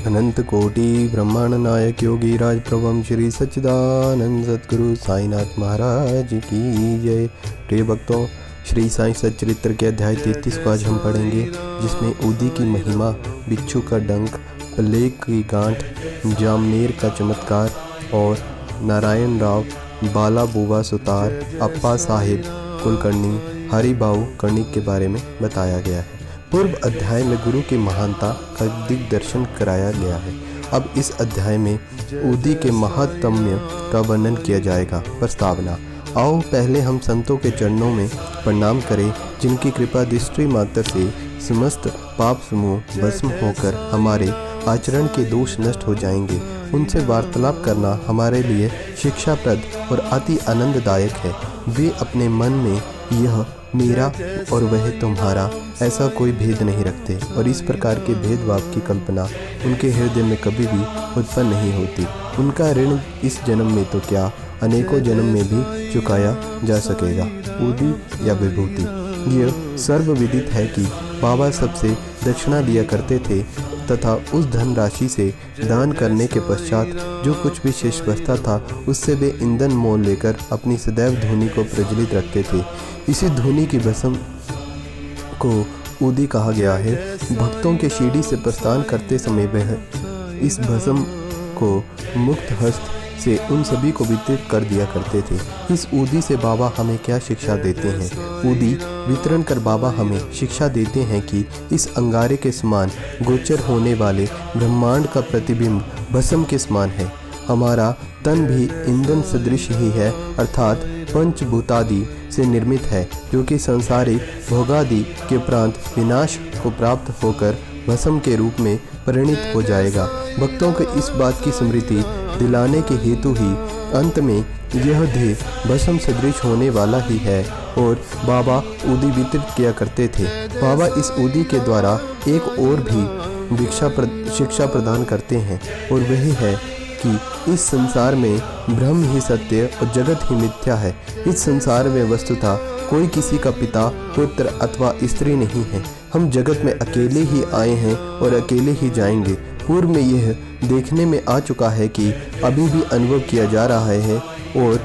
अनंत कोटि ब्रह्मांड नायक योगी राज प्रभम श्री सच्चिदानंद सतगुरु साईनाथ महाराज की जय। प्रिय भक्तों, श्री साईं सच्चरित्र के अध्याय 33 को आज हम पढ़ेंगे, जिसमें ऊदी की महिमा, बिच्छू का डंक, प्लेग की गांठ, जामनेर का चमत्कार और नारायण राव, बाला बुवा सुतार, अप्पा साहिब कुलकर्णी, हरिबाऊ कर्णिक के बारे में बताया गया है। पूर्व अध्याय में गुरु की महानता का दिग्दर्शन कराया गया है। अब इस अध्याय में ऊदी के महात्म्य का वर्णन किया जाएगा। प्रस्तावना। आओ पहले हम संतों के चरणों में प्रणाम करें, जिनकी कृपा दृष्टि मात्र से समस्त पाप समूह भस्म होकर हमारे आचरण के दोष नष्ट हो जाएंगे। उनसे वार्तालाप करना हमारे लिए शिक्षाप्रद और अति आनंददायक है। वे अपने मन में यह मेरा और वह तुम्हारा ऐसा कोई भेद नहीं रखते और इस प्रकार के भेदभाव की कल्पना उनके हृदय में कभी भी उत्पन्न नहीं होती। उनका ऋण इस जन्म में तो क्या, अनेकों जन्म में भी चुकाया जा सकेगा। ऊदी या विभूति। यह सर्वविदित है कि बाबा सबसे दक्षिणा लिया करते थे तथा उस धन राशि से दान करने के पश्चात जो कुछ भी शेष बचता था उससे वे ईंधन मोल लेकर अपनी सदैव धुनी को प्रज्वलित रखते थे। इसी धुनी की भस्म को ऊदी कहा गया है। भक्तों के सीढ़ी से प्रस्थान करते समय वह इस भस्म को मुक्त हस्त से उन सभी को वितरित कर दिया करते थे। इस ऊदी से बाबा हमें क्या शिक्षा देते हैं? ऊदी वितरण कर बाबा हमें शिक्षा देते हैं कि इस अंगारे के समान गोचर होने वाले ब्रह्मांड का प्रतिबिंब भस्म के समान है। हमारा तन भी ईंधन सदृश ही है, अर्थात पंचभूतादि से निर्मित है, जो कि संसारिक भोगादि के उपरांत विनाश को प्राप्त होकर भस्म के रूप में परिणित हो जाएगा। भक्तों को इस बात की स्मृति दिलाने के हेतु ही अंत में यह देह भस्म सदृश होने वाला ही है और बाबा ऊदी वितरित किया करते थे। बाबा इस ऊदी के द्वारा एक और भी शिक्षा प्रदान करते हैं और वही है कि इस संसार में ब्रह्म ही सत्य और जगत ही मिथ्या है। इस संसार में वस्तुतः कोई किसी का पिता, पुत्र अथवा स्त्री नहीं है। हम जगत में अकेले ही आए हैं और अकेले ही जाएंगे। पूर्व में यह देखने में आ चुका है कि अभी भी अनुभव किया जा रहा है और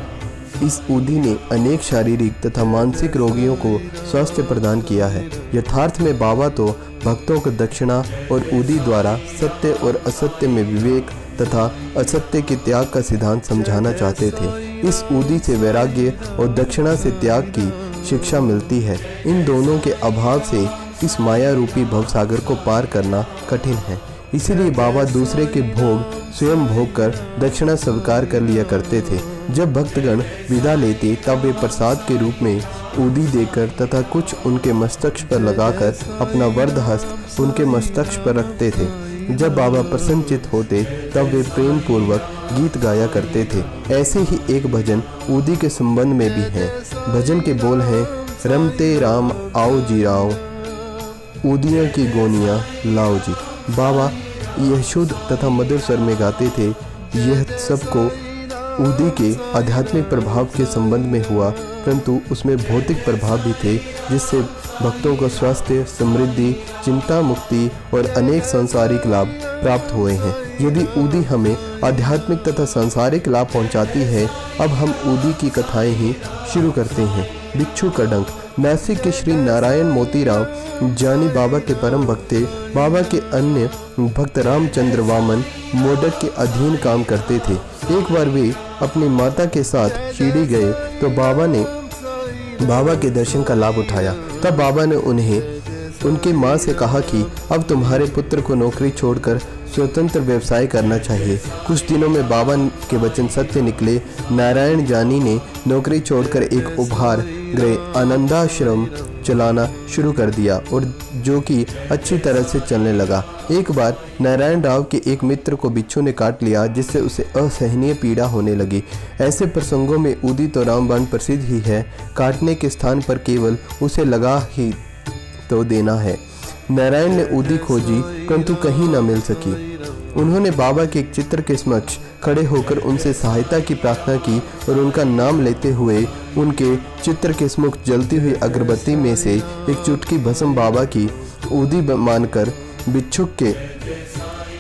इस ऊदी ने अनेक शारीरिक तथा मानसिक रोगियों को स्वास्थ्य प्रदान किया है। यथार्थ में बाबा तो भक्तों को दक्षिणा और ऊदी द्वारा सत्य और असत्य में विवेक तथा असत्य के त्याग का सिद्धांत समझाना चाहते थे। इस ऊदी से वैराग्य और दक्षिणा से त्याग की शिक्षा मिलती है। इन दोनों के अभाव से इस माया रूपी भवसागर को पार करना कठिन है। इसीलिए बाबा दूसरे के भोग स्वयं भोग कर दक्षिणा स्वीकार कर लिया करते थे। जब भक्तगण विदा लेते तब वे प्रसाद के रूप में ऊदी देकर तथा कुछ उनके मस्तक पर लगाकर अपना वरद हस्त उनके मस्तक पर रखते थे। जब बाबा प्रसन्नचित होते तब वे प्रेम पूर्वक गीत गाया करते थे। ऐसे ही एक भजन ऊदी के संबंध में भी है। भजन के बोल हैं, रमते राम आओ जी राओ, ऊदियों की गोनियाँ लाओ जी। बाबा यह शुद्ध तथा मधुर स्वर में गाते थे। यह सबको ऊदी के आध्यात्मिक प्रभाव के संबंध में हुआ, परंतु उसमें भौतिक प्रभाव भी थे, जिससे भक्तों को स्वास्थ्य, समृद्धि, चिंता मुक्ति और अनेक सांसारिक लाभ प्राप्त हुए हैं। यदि ऊदी हमें आध्यात्मिक तथा सांसारिक लाभ पहुंचाती है, अब हम ऊदी की कथाएं ही शुरू करते हैं। बिच्छू का डंक। नासिक के श्री नारायण मोतीराव जानी बाबा के परम भक्त थे। बाबा के अन्य भक्त रामचंद्र वामन मोडक के अधीन काम करते थे। एक बार वे अपनी माता के साथ शिरडी गए तो बाबा ने बाबा के दर्शन का लाभ उठाया। तब बाबा ने उन्हें उनकी माँ से कहा कि अब तुम्हारे पुत्र को नौकरी छोड़कर स्वतंत्र व्यवसाय करना चाहिए। कुछ दिनों में बाबा के वचन सत्य निकले। नारायण जानी ने नौकरी छोड़कर एक उपहार गृह आनंदाश्रम चलाना शुरू कर दिया और जो कि अच्छी तरह से चलने लगा। एक बार नारायण राव के एक मित्र को बिच्छू ने काट लिया, जिससे उसे असहनीय पीड़ा होने लगी। ऐसे प्रसंगों में ऊदी तो रामबाण प्रसिद्ध ही है। काटने के स्थान पर केवल उसे लगा ही तो देना है। नारायण ने ऊदी खोजी, परंतु कहीं न मिल सकी। उन्होंने बाबा के एक चित्र के समक्ष खड़े होकर उनसे सहायता की प्रार्थना की और उनका नाम लेते हुए उनके चित्र के सम्मुख जलती हुई अगरबत्ती में से एक चुटकी भस्म बाबा की ऊदी मानकर बिच्छू के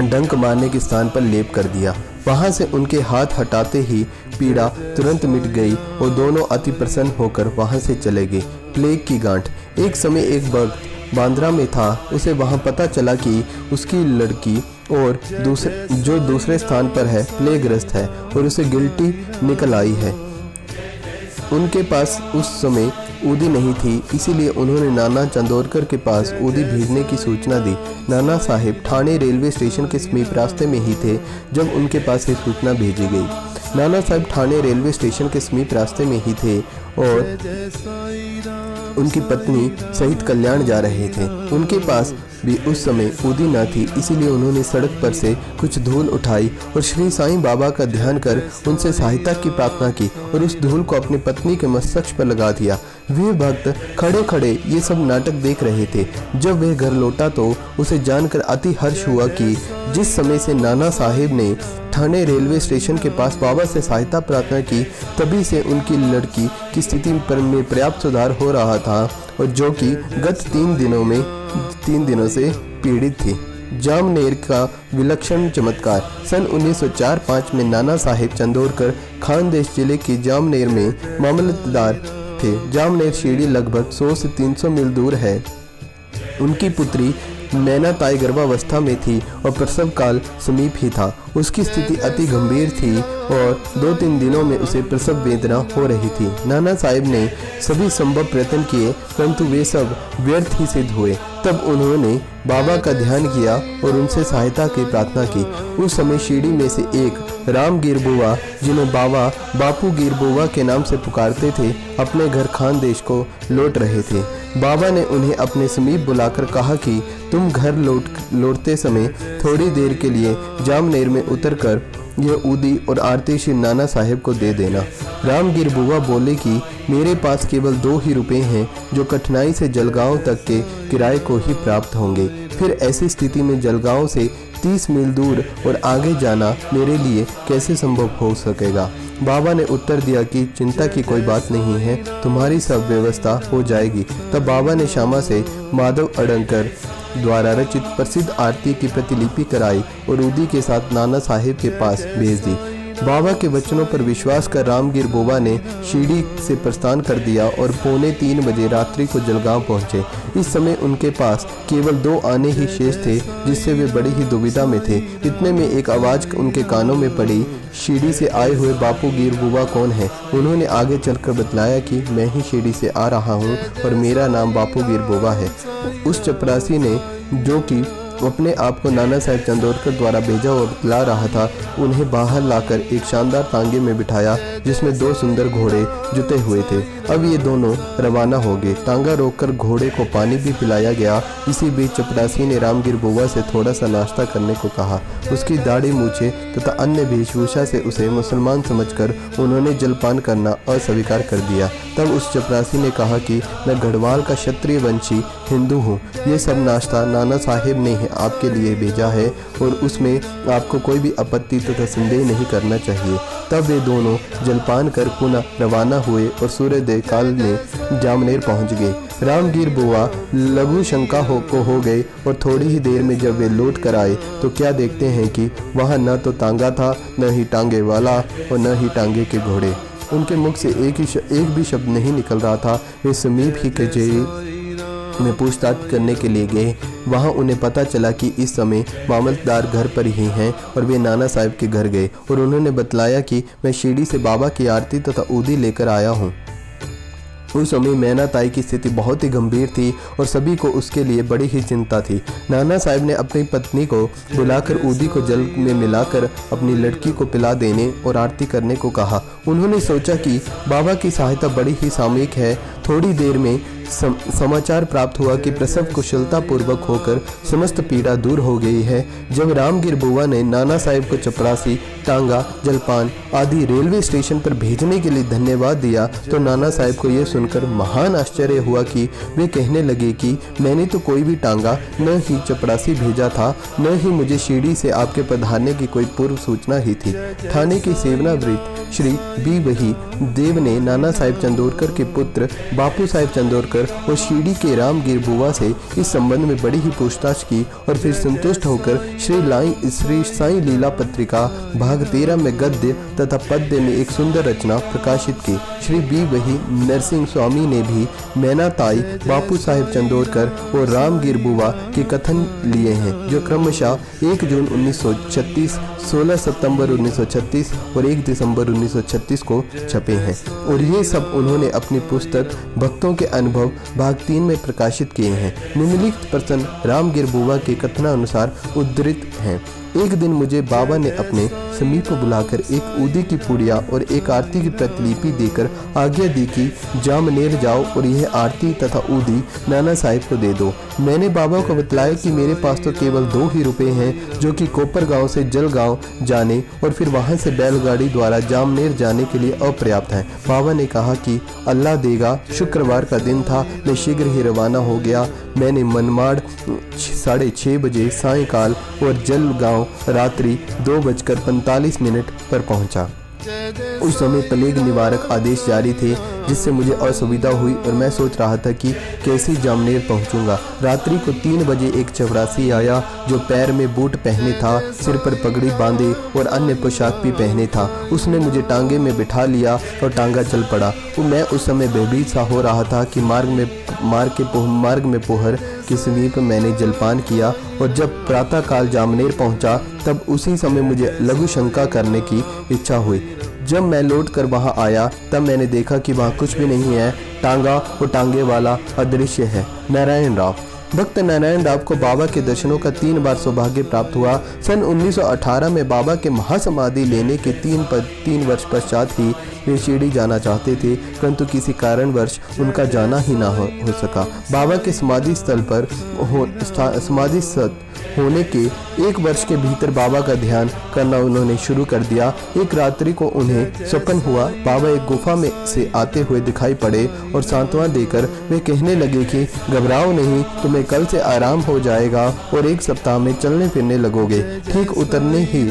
डंक मारने के स्थान पर लेप कर दिया। वहां से उनके हाथ हटाते ही पीड़ा तुरंत मिट गई और दोनों अति प्रसन्न होकर वहां से चले गए। प्लेग की गांठ। एक समय एक भक्त बांद्रा में था। उसे वहां पता चला कि उसकी लड़की और दूसरे स्थान पर है प्लेगग्रस्त है और उसे गिल्टी निकल आई है। उनके पास उस समय ऊदी नहीं थी, इसीलिए उन्होंने नाना चंदोरकर के पास ऊदी भेजने की सूचना दी। नाना साहिब ठाणे रेलवे स्टेशन के समीप रास्ते में ही थे जब उनके पास ये सूचना भेजी गई। नाना साहिब ठाणे रेलवे स्टेशन के समीप रास्ते में ही थे और उनकी पत्नी सहित कल्याण जा रहे थे। उनके पास भी उस समय ऊदी न थी, इसीलिए उन्होंने सड़क पर से कुछ धूल उठाई और श्री साईं बाबा का ध्यान कर उनसे सहायता की प्रार्थना की और उस धूल को अपनी पत्नी के मस्तक पर लगा दिया। वे भक्त खड़े खड़े ये सब नाटक देख रहे थे। जब वह घर लौटा तो उसे जानकर अति हर्ष हुआ कि जिस समय से नाना साहिब ने ठाणे रेलवे स्टेशन के पास बाबा से सहायता प्रार्थना की, तभी से उनकी लड़की की स्थिति पर में पर्याप्त सुधार हो रहा था और जो कि गत 3 दिनों से पीड़ित थी। जामनेर का विलक्षण चमत्कार। सन 1904-5 में नाना साहिब चंदोरकर खानदेश जिले के जामनेर में मामलतदार थे। जामनेर शिरडी लगभग 100 से 300 मील दूर है। उनकी पुत्री नैना ताई गर्भावस्था में थी और प्रसव काल समीप ही था। उसकी स्थिति अति गंभीर थी और 2-3 दिनों में उसे प्रसव वेदना हो रही थी। नाना साहिब ने सभी संभव प्रयत्न किए, परंतु वे सब व्यर्थ ही सिद्ध हुए। तब उन्होंने बाबा का ध्यान किया और उनसे सहायता की प्रार्थना की। उस समय शिरडी में से एक रामगीर बुआ, जिन्हें बाबा बापू गिर बुआ के नाम से पुकारते थे, अपने घर खानदेश को लौट रहे थे। बाबा ने उन्हें अपने समीप बुलाकर कहा कि तुम घर लौटते समय थोड़ी देर के लिए जामनेर में उतरकर यह ऊदी और आरती श्री नाना साहिब को दे देना। रामगीर बुआ बोले कि मेरे पास केवल 2 ही रुपए हैं जो कठिनाई से जलगांव तक के किराए को ही प्राप्त होंगे। फिर ऐसी स्थिति में जलगांव से 30 मील दूर और आगे जाना मेरे लिए कैसे संभव हो सकेगा। बाबा ने उत्तर दिया कि चिंता की कोई बात नहीं है, तुम्हारी सब व्यवस्था हो जाएगी। तब बाबा ने श्यामा से माधव अडंकर द्वारा रचित प्रसिद्ध आरती की प्रतिलिपि कराई और ऊदी के साथ नाना साहिब के पास भेज दी। बाबा के वचनों पर विश्वास कर रामगीर बुआ ने शिरडी से प्रस्थान कर दिया और 2:45 बजे रात्रि को जलगांव पहुंचे। इस समय उनके पास केवल 2 आने ही शेष थे, जिससे वे बड़ी ही दुविधा में थे। इतने में एक आवाज़ उनके कानों में पड़ी। शिरडी से आए हुए बापू गिर बुआ कौन है? उन्होंने आगे चलकर बतलाया कि मैं ही शिरडी से आ रहा हूँ और मेरा नाम बापू गिर बुआ है। उस चपरासी ने, जो कि अपने आप को नाना साहिब चंदोरकर द्वारा भेजा हुआ बतला रहा था, उन्हें बाहर लाकर एक शानदार तांगे में बिठाया जिसमें 2 सुंदर घोड़े जुते हुए थे। अब ये दोनों रवाना हो गए। तांगा रोककर घोड़े को पानी भी पिलाया गया। इसी बीच चपरासी ने रामगीर बुआ से थोड़ा सा नाश्ता करने को कहा। उसकी दाढ़ी मूछे तथा अन्य वेशभूषा से उसे मुसलमान समझकर उन्होंने जलपान करना अस्वीकार कर दिया। तब उस चपरासी ने कहा कि मैं गढ़वाल का क्षत्रिय वंशी हिंदू हूँ। ये सब नाश्ता नाना साहिब ने आपके लिए भेजा है और उसमें आपको कोई भी आपत्ति तथा संदेह नहीं करना चाहिए। तब वे दोनों जलपान कर पुनः रवाना हुए और सूर्योदय काल में जामनेर पहुंच गए। रामगीर बुआ लघु शंका हो गए और थोड़ी ही देर में जब वे लौट कर आए तो क्या देखते हैं कि वहाँ न तो तांगा था, न ही टांगे वाला और न ही टांगे के घोड़े। उनके मुख से एक भी शब्द नहीं निकल रहा था। वे समीप ही कचहरी में पूछताछ करने के लिए गए। वहां उन्हें पता चला कि इस समय मामलतदार घर पर ही हैं और वे नाना साहिब के घर गए और उन्होंने बतलाया कि मैं शिरडी से बाबा की आरती तथा ऊदी लेकर आया हूं। उस समय मैना ताई की स्थिति बहुत ही गंभीर थी और सभी को उसके लिए बड़ी ही चिंता थी। नाना साहिब ने अपनी पत्नी को बुलाकर ऊदी को जल में मिलाकर अपनी लड़की को पिला देने और आरती करने को कहा। उन्होंने सोचा कि बाबा की सहायता बड़ी ही सामयिक है। थोड़ी देर में समाचार प्राप्त हुआ कि प्रसव कुशलतापूर्वक होकर समस्त पीड़ा दूर हो गई है। जब रामगीर बुआ ने नाना साहिब को चपरासी, टांगा, जलपान आदि रेलवे स्टेशन पर भेजने के लिए धन्यवाद दिया तो नाना साहिब को यह सुनकर महान आश्चर्य हुआ कि वे कहने लगे कि मैंने तो कोई भी टांगा न ही चपरासी भेजा था, न ही मुझे शिरडी से आपके पधारने की कोई पूर्व सूचना ही थी। ठाणे के सेवनावृत श्री बी वही देव ने नाना साहिब चंदोरकर के पुत्र बापू साहिब चंदोरकर होकर और शिरडी के रामगिर बुवा से इस संबंध में बड़ी ही पूछताछ की और फिर संतुष्ट होकर श्री साई लीला पत्रिका भाग 13 में गद्य तथा पद्य में एक सुंदर रचना प्रकाशित की। श्री बी वही नरसिंह स्वामी ने भी मैनाताई, बापू साहेब चंदोरकर और रामगिर बुवा के कथन लिए हैं, जो क्रमशः 1 जून 1936, 16 सितंबर 1936 और 1 दिसंबर 1936 को छपे हैं, और ये सब उन्होंने अपनी पुस्तक भक्तों के अनुभव भाग 3 में प्रकाशित किए हैं। निम्नलिखित प्रश्न रामगिर बुवा के कथनानुसार उद्धृत हैं। एक दिन मुझे बाबा ने अपने समीप बुलाकर एक ऊदी की पुड़िया और एक आरती की प्रतिलिपि देकर आज्ञा दी कि जामनेर जाओ और यह आरती तथा ऊदी नाना साहिब को दे दो। मैंने बाबा को बतलाया कि मेरे पास तो केवल 2 ही रुपए हैं, जो कि कोपर गांव से जलगांव जाने और फिर वहां से बैलगाड़ी द्वारा जामनेर जाने के लिए अपर्याप्त हैं। बाबा ने कहा कि अल्लाह देगा। शुक्रवार का दिन था, मैं शीघ्र ही रवाना हो गया। मैंने मनमाड़ 6:30 बजे सायंकाल और जलगांव रात्रि 2:45 पर पहुंचा। उस समय प्लेग निवारक आदेश जारी थे, जिससे मुझे असुविधा हुई और मैं सोच रहा था कि कैसे जामनेर पहुंचूंगा। रात्रि को 3 बजे एक चपरासी आया, जो पैर में बूट पहने था, सिर पर पगड़ी बांधे और अन्य पोशाक भी पहने था। उसने मुझे टांगे में बिठा लिया और टांगा चल पड़ा। मैं उस समय भयभीत सा हो रहा था कि मार्ग में पोहर के समीप मैंने जलपान किया, और जब प्रातःकाल जामनेर पहुंचा तब उसी समय मुझे लघु शंका करने की इच्छा हुई। जब मैं लौटकर वहां आया तब मैंने देखा कि वहां कुछ भी नहीं है। टांगा और टांगे वाला अदृश्य है। नारायण राव। भक्त नारायण राव को बाबा के दर्शनों का 3 बार सौभाग्य प्राप्त हुआ। सन 1918 में बाबा के महासमाधि लेने के 3 वर्ष पश्चात ही वे शिरडी जाना चाहते थे, परंतु किसी कारणवश उनका जाना ही ना हो सका। बाबा के समाधि स्थल पर होने के 1 वर्ष के भीतर बाबा का ध्यान करना उन्होंने शुरू कर दिया। एक रात्रि को उन्हें स्वप्न हुआ, बाबा एक गुफा में से आते हुए दिखाई पड़े और सांत्वना देकर वे कहने लगे कि घबराओ नहीं, तुम्हें कल से आराम हो जाएगा और 1 सप्ताह में चलने फिरने लगोगे। ठीक उतरने ही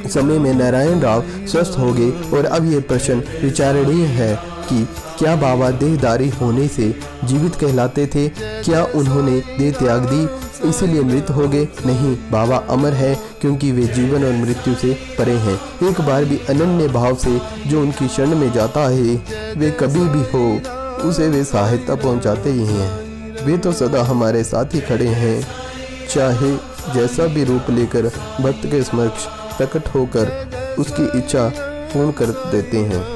समय में नारायण राव स्वस्थ हो गए, और अब ये प्रश्न विचारणीय है कि क्या बाबा देहधारी होने से जीवित कहलाते थे? क्या उन्होंने देह त्याग दी इसीलिए मृत हो गए? नहीं, बाबा अमर है क्योंकि वे जीवन और मृत्यु से परे हैं। एक बार भी अनन्य भाव से जो उनकी शरण में जाता है, वे कभी भी हो उसे वे सहायता पहुंचाते ही हैं। वे तो सदा हमारे साथ ही खड़े हैं, चाहे जैसा भी रूप लेकर भक्त के समक्ष प्रकट होकर उसकी इच्छा पूर्ण कर देते हैं।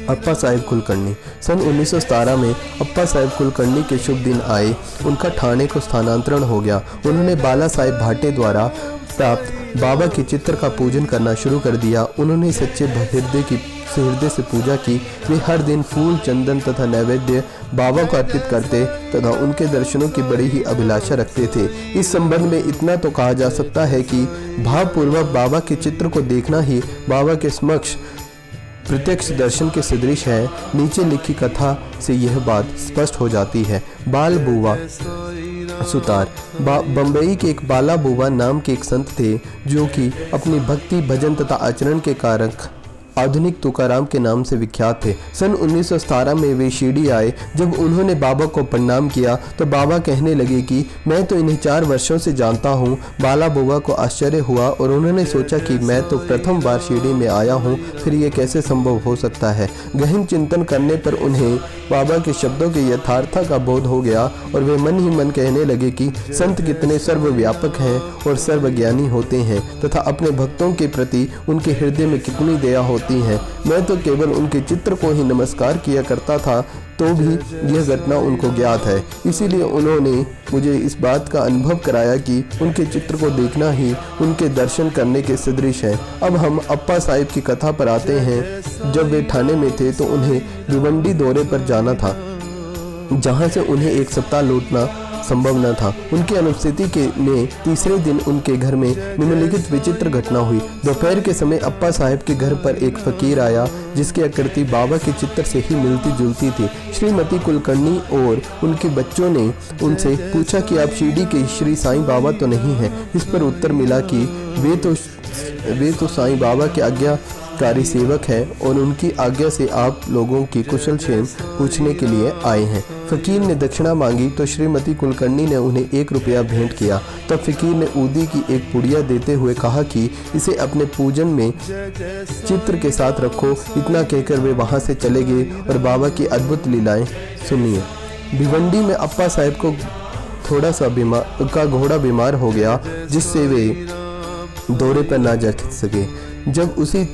अप्पा साहेब कुलकर्णी। सन 1917 में अप्पा साहेब कुलकर्णी के शुभ दिन आए। उनका ठाणे को स्थानांतरण हो गया। उन्होंने बाला साहेब भाटे द्वारा प्राप्त बाबा के चित्र का पूजन करना शुरू कर दिया। उन्होंने सच्चे हृदय से पूजा की। वे हर दिन फूल, चंदन तथा नैवेद्य बाबा को अर्पित करते तथा उनके दर्शनों की बड़ी ही अभिलाषा रखते थे। इस संबंध में इतना तो कहा जा सकता है कि भावपूर्वक बाबा के चित्र को देखना ही बाबा के समक्ष प्रत्यक्ष दर्शन के सदृश है। नीचे लिखी कथा से यह बात स्पष्ट हो जाती है। बाल बुवा सुतार। बम्बई के एक बाला बुवा नाम के एक संत थे, जो कि अपनी भक्ति, भजन तथा आचरण के कारण आधुनिक तुकाराम के नाम से विख्यात थे। सन 1917 में वे शिरडी आए। जब उन्होंने बाबा को प्रणाम किया तो बाबा कहने लगे कि मैं तो इन्हें 4 वर्षों से जानता हूँ। बाला बुवा को आश्चर्य हुआ और उन्होंने सोचा कि मैं तो प्रथम बार शिरडी में आया हूँ, फिर ये कैसे संभव हो सकता है। गहन चिंतन करने पर उन्हें बाबा के शब्दों के यथार्थ का बोध हो गया और वे मन ही मन कहने लगे कि संत कितने सर्वव्यापक हैं और सर्वज्ञानी होते हैं तथा अपने भक्तों के प्रति उनके हृदय में कितनी दया होती है। मैं तो केवल उनके चित्र को ही नमस्कार किया करता था, तो भी यह घटना उनको ज्ञात है। इसीलिए उन्होंने मुझे इस बात का अनुभव कराया कि उनके चित्र को देखना ही उनके दर्शन करने के सदृश है। अब हम अप्पा साहिब की कथा पर आते हैं। जब वे ठाणे में थे तो उन्हें भिवंडी दौरे पर जाना था, जहां से उन्हें 1 सप्ताह लौटना संभव न था। उनकी अनुपस्थिति के में तीसरे दिन उनके घर में निम्नलिखित विचित्र घटना हुई। दोपहर के समय अप्पा साहब के घर पर एक फकीर आया, जिसकी आकृति बाबा के चित्र से ही मिलती जुलती थी। श्रीमती कुलकर्णी और उनके बच्चों ने उनसे पूछा कि आप शिरडी के श्री साईं बाबा तो नहीं हैं। इस पर उत्तर मिला कि वे तो साईं बाबा के आज्ञा कारी सेवक हैं और उनकी आज्ञा से आप लोगों की कुशल क्षेम पूछने के लिए आए हैं। फकीर ने दक्षिणा मांगी तो श्रीमती कुलकर्णी ने उन्हें 1 रुपया भेंट किया। तब फकीर ने ऊदी की एक पुड़िया देते हुए कहा कि इसे अपने पूजन में चित्र के साथ रखो। इतना कहकर वे वहां से चले गए और बाबा की अद्भुत लीलाएं सुनिए। भिवंडी में अप्पा साहब को थोड़ा सा घोड़ा बीमार हो गया, जिससे वे दौरे पर ना जा सके।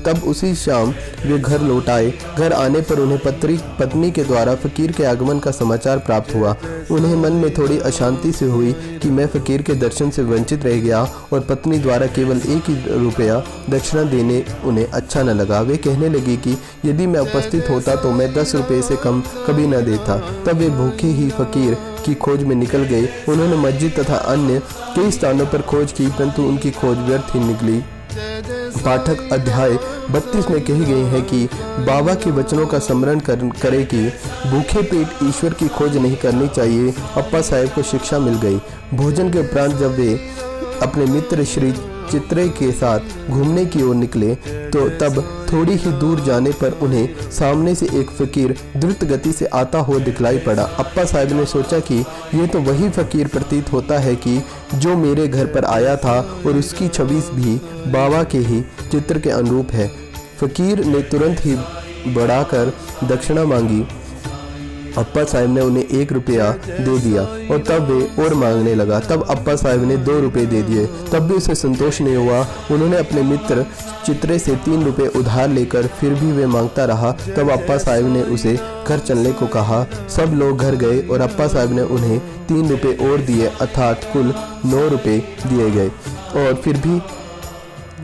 तब उसी शाम वे घर लौट आए। घर आने पर उन्हें पत्नी के द्वारा फकीर के आगमन का समाचार प्राप्त हुआ। उन्हें मन में थोड़ी अशांति से हुई कि मैं फकीर के दर्शन से वंचित रह गया और पत्नी द्वारा केवल 1 रुपया दक्षिणा देने उन्हें अच्छा न लगा। वे कहने लगी कि यदि मैं उपस्थित होता तो मैं 10 रुपये से कम कभी न देता। तब वे भूखे ही फकीर की खोज में निकल गए। उन्होंने मस्जिद तथा अन्य कई स्थानों पर खोज की, परंतु उनकी खोज व्यर्थ ही निकली। पाठक अध्याय 32 में कही गई है कि बाबा के वचनों का स्मरण करे कि भूखे पेट ईश्वर की खोज नहीं करनी चाहिए। अप्पा साहब को शिक्षा मिल गई। भोजन के उपरांत जब वे अपने मित्र श्री चित्रे के साथ घूमने की ओर निकले तो तब थोड़ी ही दूर जाने पर उन्हें सामने से एक फकीर द्रुत गति से आता हुआ दिखलाई पड़ा। अप्पा साहब ने सोचा कि ये तो वही फकीर प्रतीत होता है कि जो मेरे घर पर आया था और उसकी छवि भी बाबा के ही चित्र के अनुरूप है। फकीर ने तुरंत ही बढ़ाकर दक्षिणा मांगी। अप्पा साहब ने उन्हें 1 रुपया दे दिया और तब वे और मांगने लगा। तब अप्पा साहब ने 2 रुपये दे दिए। तब भी उसे संतोष नहीं हुआ। उन्होंने अपने मित्र चित्रे से 3 रुपये उधार लेकर फिर भी वे मांगता रहा। तब अप्पा साहब ने उसे घर चलने को कहा। सब लोग घर गए और अप्पा साहब ने उन्हें 3 रुपये और दिए, अर्थात कुल 9 रुपये दिए गए। और फिर भी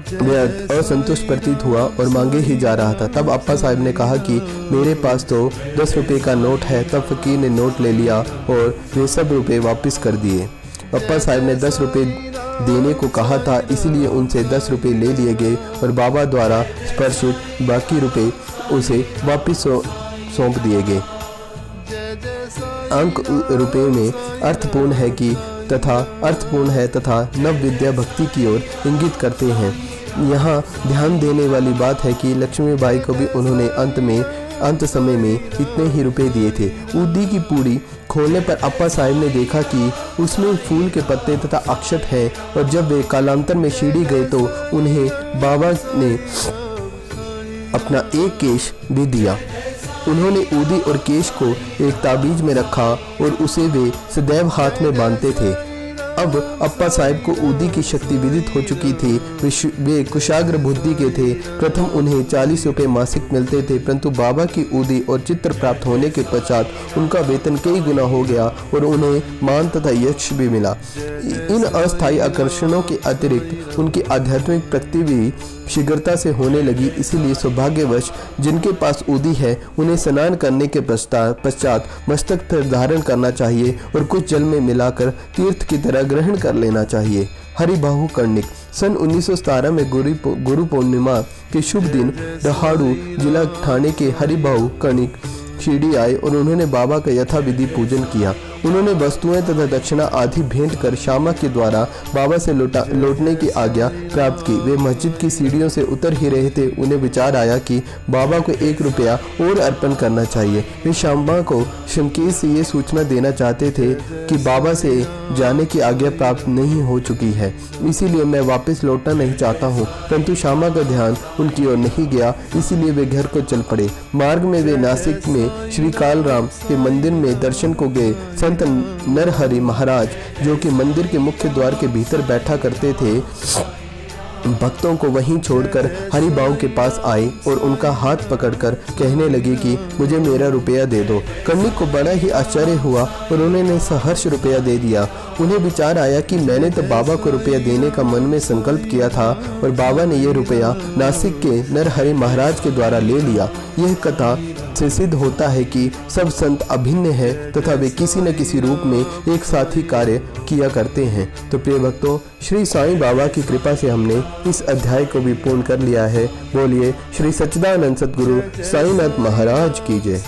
वह असंतुष्ट प्रतीत हुआ और मांगे ही जा रहा था। तब अप्पा साहब ने कहा कि मेरे पास तो 10 रुपये का नोट है। तब फकीर ने नोट ले लिया और वे सब रुपये वापस कर दिए। अप्पा साहब ने 10 रुपये देने को कहा था, इसलिए उनसे 10 रुपये ले लिए गए और बाबा द्वारा स्पर्शित बाकी रुपये उसे वापस सौंप दिए गए। अंक रुपये में अर्थपूर्ण है तथा नव विद्या भक्ति की ओर इंगित करते हैं। यहाँ ध्यान देने वाली बात है कि लक्ष्मीबाई को भी उन्होंने अंत समय में इतने ही रुपए दिए थे। ऊदी की पूड़ी खोलने पर अप्पा साहब ने देखा कि उसमें फूल के पत्ते तथा अक्षत हैं और जब वे कालांतर में सीढ़ी गए तो उन्हें बाबा ने अपना एक केश भी दिया। उन्होंने ऊदी और केश को एक ताबीज में रखा और उसे वे सदैव हाथ में बांधते थे। अब अप्पा साहब को ऊदी की शक्ति विदित हो चुकी थी। वे कुशाग्र बुद्धि के थे। प्रथम उन्हें 40 रुपये मासिक मिलते थे, परंतु बाबा की ऊदी और चित्र प्राप्त होने के पश्चात उनका वेतन कई गुना हो गया और उन्हें मान तथा यश भी मिला। इन अस्थायी आकर्षणों के अतिरिक्त उनकी आध्यात्मिक प्रगति भी शीघ्रता से होने लगी। इसीलिए सौभाग्यवश जिनके पास ऊदी है उन्हें स्नान करने के पश्चात मस्तक पर धारण करना चाहिए और कुछ जल में मिलाकर तीर्थ की तरह ग्रहण कर लेना चाहिए। हरिबाहु कर्णिक सन 1917 में गुरु पूर्णिमा के शुभ दिन दहाड़ू जिला ठाणे के हरिबाहु कर्णिक शिरडी आए और उन्होंने बाबा का यथाविधि पूजन किया। उन्होंने वस्तुएं तथा दक्षिणा आदि भेंट कर श्यामा के द्वारा बाबा से लौटने की आज्ञा प्राप्त की। वे मस्जिद की सीढ़ियों से उतर ही रहे थे। उन्हें विचार आया कि बाबा को 1 रुपया और अर्पण करना चाहिए। वे श्यामा को शमकेश से ये सूचना देना चाहते थे कि बाबा से जाने की आज्ञा प्राप्त नहीं हो चुकी है, इसीलिए मैं वापस लौटना नहीं चाहता हूँ। परंतु श्यामा का ध्यान उनकी ओर नहीं गया, इसीलिए वे घर को चल पड़े। मार्ग में वे नासिक में श्री कालराम के मंदिर में दर्शन को गए। संत नरहरि महाराज, जो कि मंदिर के मुख्य द्वार के भीतर बैठा करते थे, भक्तों को वहीं छोड़कर हरिबाऊ के पास आए और उनका हाथ पकड़कर कहने लगे कि मुझे मेरा रुपया दे दो। कर्णिक को बड़ा ही आश्चर्य हुआ और उन्होंने सहर्ष रुपया दे दिया। उन्हें विचार आया कि मैंने तो बाबा को रुपया देने का मन में संकल्प किया था और बाबा ने यह रुपया नासिक के नरहरि महाराज के द्वारा ले लिया। यह कथा से सिद्ध होता है कि सब संत अभिन्न हैं तथा वे किसी न किसी रूप में एक साथ ही कार्य किया करते हैं। तो प्रिय भक्तों, श्री साईं बाबा की कृपा से हमने इस अध्याय को भी पूर्ण कर लिया है। बोलिए श्री सच्चिदानंद सद्गुरु साईनाथ महाराज की जय।